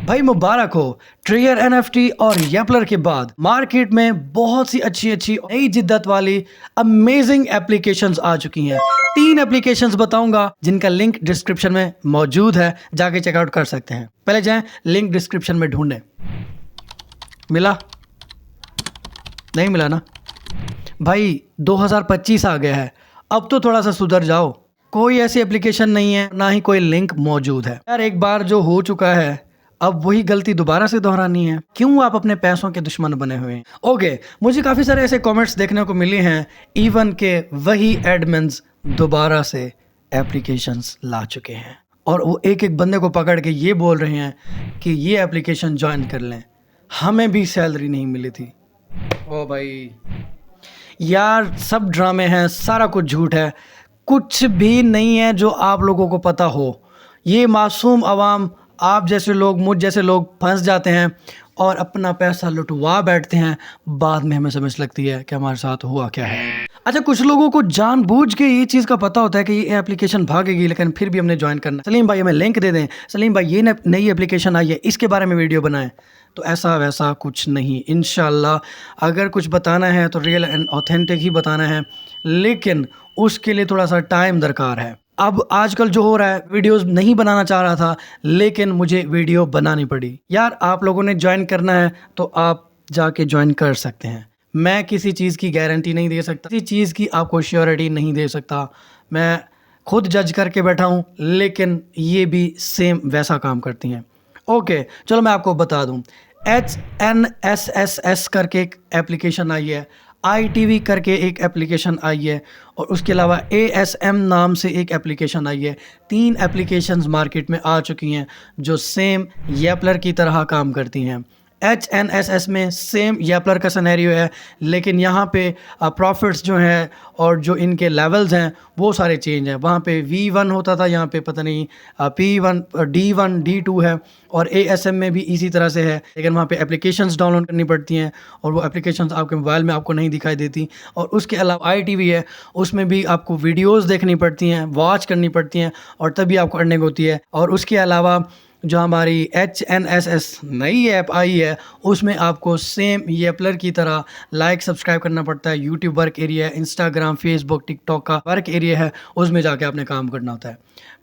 भाई मुबारक हो, trigger NFT और येपलर के बाद मार्केट में बहुत सी अच्छी अच्छी नई जिद्दत वाली अमेजिंग एप्लीकेशंस आ चुकी हैं। 3 एप्लीकेशंस बताऊंगा जिनका लिंक डिस्क्रिप्शन में मौजूद है, जाके चेकआउट कर सकते हैं। पहले जाएं लिंक डिस्क्रिप्शन में ढूंढें। मिला? नहीं मिला ना भाई, 2025 आ गया है, अब तो थोड़ा सा सुधर जाओ। कोई ऐसी एप्लीकेशन नहीं है, ना ही कोई लिंक मौजूद है। यार एक बार जो हो चुका है, अब वही गलती दोबारा से दोहरानी है? क्यों आप अपने पैसों के दुश्मन बने हुए हैं? ओके, मुझे काफ़ी सारे ऐसे कमेंट्स देखने को मिले हैं इवन के वही एडमिन्स दोबारा से एप्लीकेशंस ला चुके हैं और वो एक एक बंदे को पकड़ के ये बोल रहे हैं कि ये एप्लीकेशन ज्वाइन कर लें, हमें भी सैलरी नहीं मिली थी। ओ भाई यार, सब ड्रामे हैं, सारा कुछ झूठ है, कुछ भी नहीं है जो आप लोगों को पता हो। ये मासूम आवाम, आप जैसे लोग, मुझ जैसे लोग फंस जाते हैं और अपना पैसा लुटवा बैठते हैं। बाद में हमें समझ लगती है कि हमारे साथ हुआ क्या है। अच्छा, कुछ लोगों को जानबूझ के ये चीज़ का पता होता है कि ये एप्लीकेशन भागेगी, लेकिन फिर भी हमने ज्वाइन करना। सलीम भाई हमें लिंक दे दें, सलीम भाई ये नई एप्लीकेशन आई है, इसके बारे में वीडियो बनाएं। तो ऐसा वैसा कुछ नहीं, इंशाल्लाह अगर कुछ बताना है तो रियल एंड ऑथेंटिक ही बताना है, लेकिन उसके लिए थोड़ा सा टाइम दरकार है। अब आजकल जो हो रहा है, वीडियोस नहीं बनाना चाह रहा था लेकिन मुझे वीडियो बनानी पड़ी। यार आप लोगों ने ज्वाइन करना है तो आप जाके ज्वाइन कर सकते हैं। मैं किसी चीज़ की गारंटी नहीं दे सकता, किसी चीज़ की आपको श्योरिटी नहीं दे सकता। मैं खुद जज करके बैठा हूँ, लेकिन ये भी सेम वैसा काम करती हैं। ओके चलो मैं आपको बता दूं, HNSSS करके एक एप्लीकेशन आई है, ITV करके एक एप्लीकेशन आई है और उसके अलावा ASM नाम से एक एप्लीकेशन आई है। 3 एप्लीकेशंस मार्केट में आ चुकी हैं जो सेम येपलर की तरह काम करती हैं। HNSS में सेम येपलर का सिनेरियो है, लेकिन यहाँ पे प्रॉफिट्स जो हैं और जो इनके लेवल्स हैं वो सारे चेंज हैं। वहाँ पे V1 होता था, यहाँ पे पता नहीं P1 D1 D2 है, और ASM में भी इसी तरह से है, लेकिन वहाँ पे एप्लीकेशंस डाउनलोड करनी पड़ती हैं और वो एप्लीकेशंस आपके मोबाइल में आपको नहीं दिखाई देती। और उसके अलावा ITV है, उसमें भी आपको वीडियोज़ देखनी पड़ती हैं, वॉच करनी पड़ती हैं और तभी आपको अर्निंग होती है। और उसके अलावा जो हमारी HNSS नई ऐप आई है, उसमें आपको सेम येपलर की तरह लाइक सब्सक्राइब करना पड़ता है। यूट्यूब वर्क एरिया है, इंस्टाग्राम फेसबुक टिकटॉक का वर्क एरिया है, उसमें जाके आपने काम करना होता है।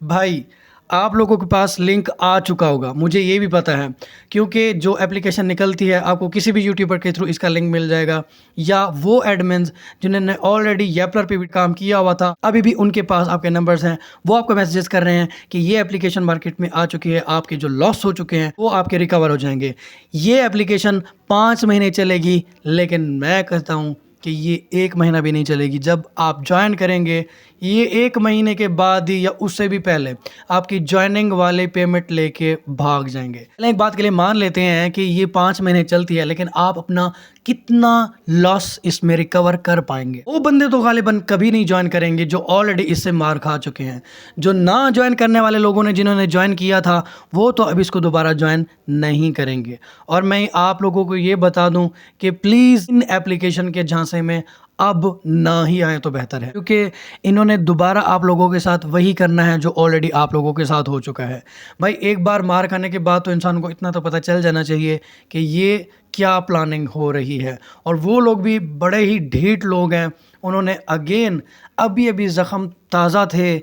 भाई आप लोगों के पास लिंक आ चुका होगा, मुझे ये भी पता है, क्योंकि जो एप्लीकेशन निकलती है आपको किसी भी यूट्यूबर के थ्रू इसका लिंक मिल जाएगा, या वो एडमिन्स जिन्होंने ऑलरेडी येपलर पे भी काम किया हुआ था, अभी भी उनके पास आपके नंबर्स हैं, वो आपको मैसेजेस कर रहे हैं कि ये एप्लीकेशन मार्केट में आ चुकी है, आपके जो लॉस हो चुके हैं वो आपके रिकवर हो जाएंगे। ये एप्लीकेशन 5 महीने चलेगी, लेकिन मैं कहता हूँ कि ये 1 महीना भी नहीं चलेगी। जब आप ज्वाइन करेंगे, ये 1 महीने के बाद ही या उससे भी पहले आपकी ज्वाइनिंग वाले पेमेंट लेके भाग जाएंगे। चलें एक बात के लिए मान लेते हैं कि ये 5 महीने चलती है, लेकिन आप अपना कितना लॉस इसमें रिकवर कर पाएंगे? वो बंदे तो गालिबन कभी नहीं ज्वाइन करेंगे जो ऑलरेडी इससे मार खा चुके हैं। जो ना ज्वाइन करने वाले लोगों ने, जिन्होंने ज्वाइन किया था, वो तो अब इसको दोबारा ज्वाइन नहीं करेंगे। और मैं आप लोगों को ये बता दूं कि प्लीज़ इन एप्लीकेशन के झांसे में अब ना ही आए तो बेहतर है, क्योंकि इन्होंने दोबारा आप लोगों के साथ वही करना है जो ऑलरेडी आप लोगों के साथ हो चुका है। भाई एक बार मार खाने के बाद तो इंसान को इतना तो पता चल जाना चाहिए कि ये क्या प्लानिंग हो रही है। और वो लोग भी बड़े ही ढीठ लोग हैं, उन्होंने अगेन अभी अभी ज़ख़म ताज़ा थे,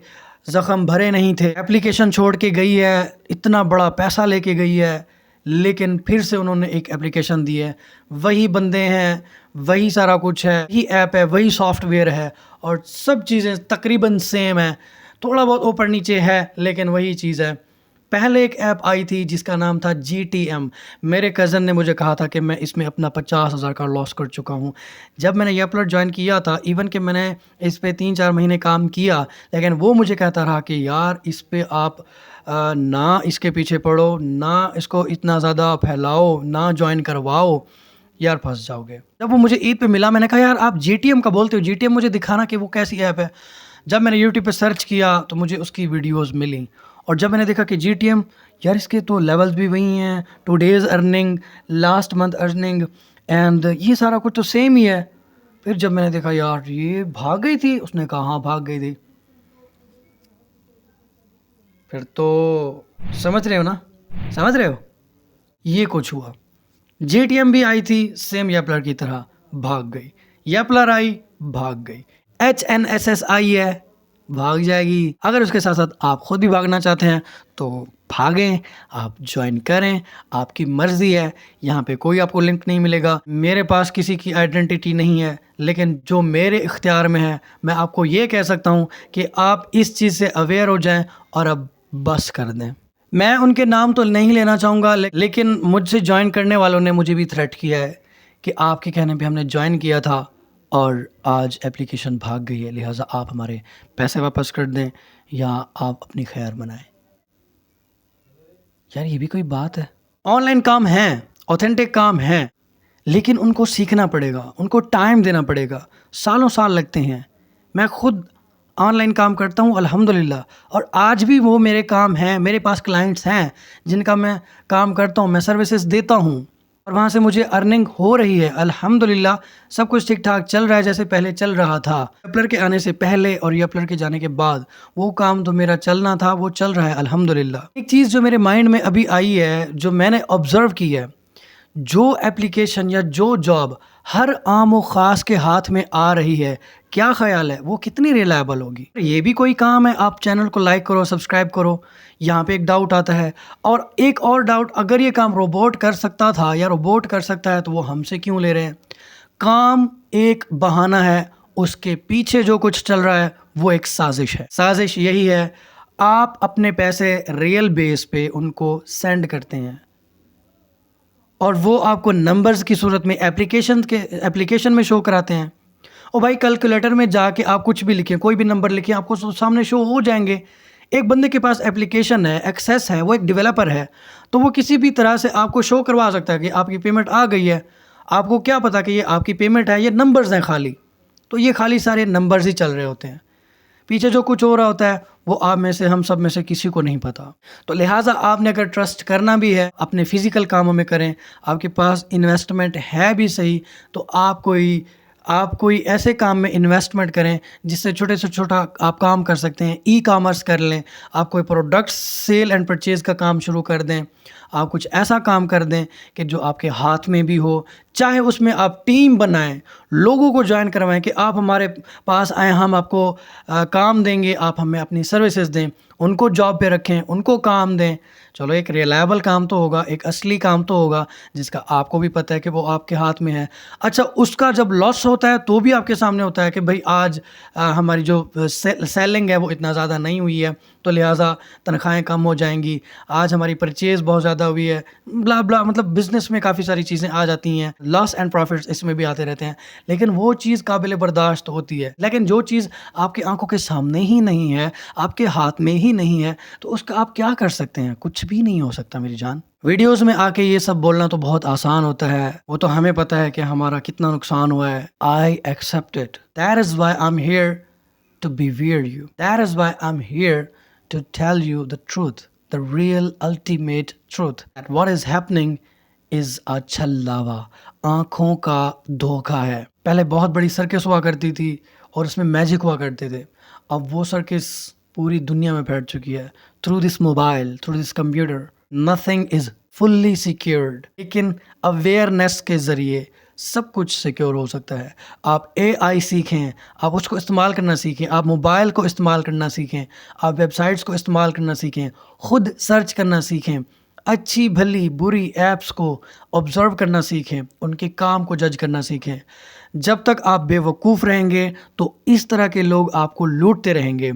ज़ख़म भरे नहीं थे, एप्लीकेशन छोड़ के गई है, इतना बड़ा पैसा लेके गई है, लेकिन फिर से उन्होंने एक एप्लीकेशन दी है। वही बंदे हैं, वही सारा कुछ है, वही ऐप है, वही सॉफ्टवेयर है और सब चीज़ें तकरीबन सेम है, थोड़ा बहुत ऊपर नीचे है, लेकिन वही चीज़ है। पहले एक ऐप आई थी जिसका नाम था GTM। मेरे कज़न ने मुझे कहा था कि मैं इसमें अपना 50,000 का लॉस कर चुका हूँ। जब मैंने येपलर ज्वाइन किया था, इवन कि मैंने इस पे 3-4 महीने काम किया, लेकिन वो मुझे कहता रहा कि यार इस पे आप ना इसके पीछे पड़ो, ना इसको इतना ज़्यादा फैलाओ, ना ज्वाइन करवाओ, यार फंस जाओगे। जब वो मुझे ईद पे मिला, मैंने कहा यार आप GTM का बोलते हो, GTM मुझे दिखाना कि वो कैसी ऐप है। जब मैंने यूट्यूब पे सर्च किया तो मुझे उसकी वीडियोस मिली, और जब मैंने देखा कि GTM, यार इसके तो लेवल्स भी वही हैं, today's earning, last month earning, and ये सारा कुछ तो सेम ही है। फिर जब मैंने देखा यार ये भाग गई थी, उसने कहा हाँ भाग गई थी, फिर तो समझ रहे हो ना, समझ रहे हो। ये कुछ हुआ। जेटीएम भी आई थी सेम येपलर की तरह, भाग गई। येपलर आई, भाग गई। एचएनएसएस आई है, भाग जाएगी। अगर उसके साथ साथ आप खुद भी भागना चाहते हैं तो भागें, आप ज्वाइन करें, आपकी मर्जी है। यहाँ पे कोई आपको लिंक नहीं मिलेगा। मेरे पास किसी की आइडेंटिटी नहीं है, लेकिन जो मेरे इख्तियार में है मैं आपको ये कह सकता हूँ कि आप इस चीज़ से अवेयर हो जाएं और अब बस कर दें। मैं उनके नाम तो नहीं लेना चाहूँगा, लेकिन मुझसे ज्वाइन करने वालों ने मुझे भी थ्रेट किया है कि आपके कहने पे हमने ज्वाइन किया था और आज एप्लीकेशन भाग गई है, लिहाजा आप हमारे पैसे वापस कर दें या आप अपनी खैर बनाएं। यार ये भी कोई बात है? ऑनलाइन काम है, ऑथेंटिक काम है, लेकिन उनको सीखना पड़ेगा, उनको टाइम देना पड़ेगा, सालों साल लगते हैं। मैं खुद ऑनलाइन काम करता हूँ अल्हम्दुलिल्लाह, और आज भी वो मेरे काम हैं, मेरे पास क्लाइंट्स हैं जिनका मैं काम करता हूँ, मैं सर्विसेज देता हूँ और वहाँ से मुझे अर्निंग हो रही है अल्हम्दुलिल्लाह। सब कुछ ठीक ठाक चल रहा है जैसे पहले चल रहा था। येपलर के आने से पहले और येपलर के जाने के बाद वो काम तो मेरा चलना था, वो चल रहा है अल्हम्दुलिल्लाह। एक चीज़ जो मेरे माइंड में अभी आई है, जो मैंने ऑब्ज़र्व की है, जो एप्लीकेशन या जो जॉब हर आम व ख़ास के हाथ में आ रही है, क्या ख़्याल है वो कितनी रिलायबल होगी? ये भी कोई काम है? आप चैनल को लाइक करो, सब्सक्राइब करो। यहाँ पे एक डाउट आता है, और एक और डाउट, अगर ये काम रोबोट कर सकता था या रोबोट कर सकता है तो वो हमसे क्यों ले रहे हैं? काम एक बहाना है, उसके पीछे जो कुछ चल रहा है वो एक साजिश है। साजिश यही है, आप अपने पैसे रियल बेस पे उनको सेंड करते हैं और वो आपको नंबर्स की सूरत में एप्लीकेशन में शो कराते हैं। और भाई कैलकुलेटर में जाके आप कुछ भी लिखें, कोई भी नंबर लिखें, आपको सामने शो हो जाएंगे। एक बंदे के पास एप्लीकेशन है, एक्सेस है, वो एक डेवलपर है, तो वो किसी भी तरह से आपको शो करवा सकता है कि आपकी पेमेंट आ गई है। आपको क्या पता कि ये आपकी पेमेंट है, ये नंबर्स हैं खाली। तो ये खाली सारे नंबर्स ही चल रहे होते हैं, पीछे जो कुछ हो रहा होता है वो आप में से, हम सब में से किसी को नहीं पता। तो लिहाजा आपने अगर ट्रस्ट करना भी है, अपने फिजिकल कामों में करें। आपके पास इन्वेस्टमेंट है भी सही तो आप कोई ऐसे काम में इन्वेस्टमेंट करें जिससे छोटे से छोटा आप काम कर सकते हैं। ई कॉमर्स कर लें, आप कोई प्रोडक्ट्स सेल एंड परचेज़ का काम शुरू कर दें। आप कुछ ऐसा काम कर दें कि जो आपके हाथ में भी हो, चाहे उसमें आप टीम बनाएं, लोगों को ज्वाइन करवाएं कि आप हमारे पास आएँ, हम आपको काम देंगे, आप हमें अपनी सर्विसेज दें, उनको जॉब पे रखें, उनको काम दें। चलो एक रिलायबल काम तो होगा, एक असली काम तो होगा जिसका आपको भी पता है कि वो आपके हाथ में है। अच्छा, उसका जब लॉस होता है तो भी आपके सामने होता है कि भाई आज हमारी जो सेलिंग है वो इतना ज़्यादा नहीं हुई है, तो लिहाजा तनख्वाहें कम हो जाएंगी। आज हमारी परचेज़ बहुत ज़्यादा हुई है, ब्ला ब्ला, मतलब बिज़नेस में काफ़ी सारी चीज़ें आ जाती हैं, लॉस एंड प्रॉफिट्स इसमें भी आते रहते हैं। लेकिन वो चीज़ काबिल बर्दाश्त होती है। लेकिन जो चीज़ आपकी आंखों के सामने ही नहीं है, आपके हाथ में ही नहीं है, तो उसका आप क्या कर सकते हैं? कुछ भी नहीं हो सकता मेरी जान। वीडियोस में आके ये सब बोलना तो बहुत आसान होता है, वो तो हमें पता है कि हमारा कितना नुकसान हुआ है। I accept it, that is why I am here to beware you. That is why I'm here to tell you the truth, the real ultimate truth. That what is happening is a छल्लावा, आँखों का धोखा है। पहले बहुत बड़ी circus हुआ करती थी और उसमें मैजिक हुआ करते थे। अब वो सर्कस पूरी दुनिया में फैल चुकी है। Through this mobile, through this computer, nothing is fully secured. लेकिन अवेयरनेस के ज़रिए सब कुछ सिक्योर हो सकता है। आप AI सीखें, आप उसको इस्तेमाल करना सीखें, आप मोबाइल को इस्तेमाल करना सीखें, आप वेबसाइट्स को इस्तेमाल करना सीखें, ख़ुद सर्च करना सीखें, अच्छी भली बुरी ऐप्स को ऑब्ज़र्व करना सीखें, उनके काम को जज करना सीखें। जब तक आप बेवकूफ़ रहेंगे तो इस तरह के लोग आपको लूटते रहेंगे।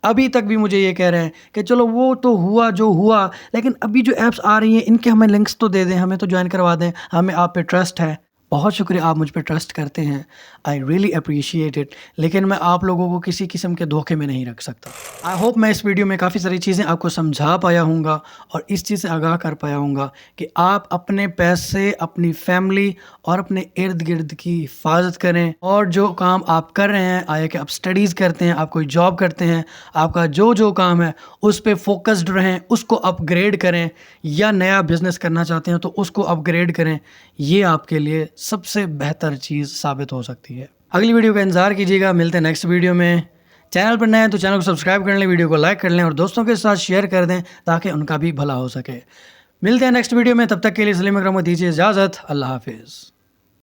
अभी तक भी मुझे ये कह रहे हैं कि चलो वो तो हुआ जो हुआ, लेकिन अभी जो ऐप्स आ रही हैं इनके हमें लिंक्स तो दे दें, हमें तो ज्वाइन करवा दें, हमें आप पे ट्रस्ट है। बहुत शुक्रिया, आप मुझ पे ट्रस्ट करते हैं, आई रियली अप्रिशिएट इट। लेकिन मैं आप लोगों को किसी किस्म के धोखे में नहीं रख सकता। आई होप मैं इस वीडियो में काफ़ी सारी चीज़ें आपको समझा पाया हूँगा और इस चीज़ से आगाह कर पाया हूँगा कि आप अपने पैसे, अपनी फैमिली और अपने इर्द गिर्द की हिफाजत करें। और जो काम आप कर रहे हैं, आया कि आप स्टडीज़ करते हैं, आप कोई जॉब करते हैं, आपका जो काम है उस पर फोकस्ड रहें, उसको अपग्रेड करें, या नया बिज़नेस करना चाहते हैं तो उसको अपग्रेड करें। ये आपके लिए सबसे बेहतर चीज़ साबित हो सकती है। अगली वीडियो का इंतज़ार कीजिएगा, मिलते हैं नेक्स्ट वीडियो में। चैनल पर नए हैं तो चैनल को सब्सक्राइब कर लें, वीडियो को लाइक कर लें और दोस्तों के साथ शेयर कर दें ताकि उनका भी भला हो सके। मिलते हैं नेक्स्ट वीडियो में, तब तक के लिए सलीम अकरम को दीजिए इजाज़त। अल्लाह हाफिज़।